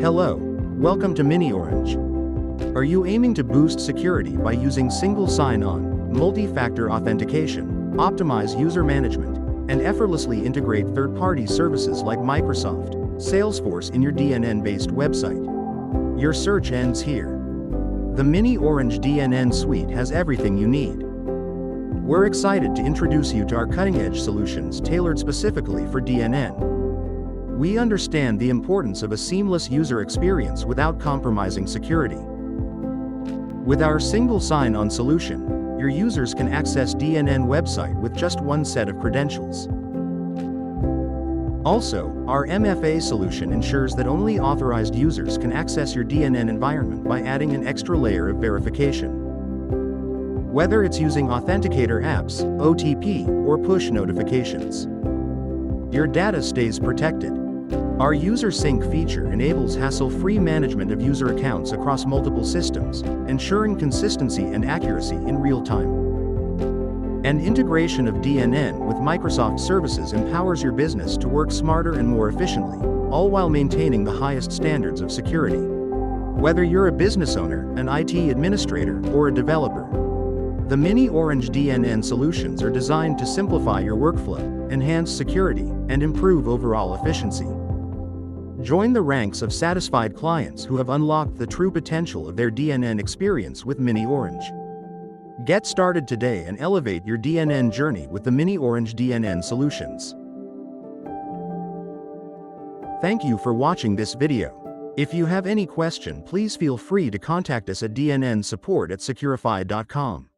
Hello, welcome to miniOrange. Are you aiming to boost security by using single sign-on, multi-factor authentication, optimize user management, and effortlessly integrate third-party services like Microsoft, Salesforce in your DNN-based website? Your search ends here. The miniOrange DNN suite has everything you need. We're excited to introduce you to our cutting-edge solutions tailored specifically for DNN. We understand the importance of a seamless user experience without compromising security. With our single sign-on solution, your users can access DNN website with just one set of credentials. Also, our MFA solution ensures that only authorized users can access your DNN environment by adding an extra layer of verification. Whether it's using authenticator apps, OTP, or push notifications, your data stays protected. Our user sync feature enables hassle-free management of user accounts across multiple systems, ensuring consistency and accuracy in real time. And integration of DNN with Microsoft services empowers your business to work smarter and more efficiently, all while maintaining the highest standards of security. Whether you're a business owner, an IT administrator, or a developer, the miniOrange DNN solutions are designed to simplify your workflow, enhance security, and improve overall efficiency. Join the ranks of satisfied clients who have unlocked the true potential of their DNN experience with miniOrange. Get started today and elevate your DNN journey with the miniOrange DNN solutions. Thank you for watching this video. If you have any question, please feel free to contact us at dnnsupport@securify.com.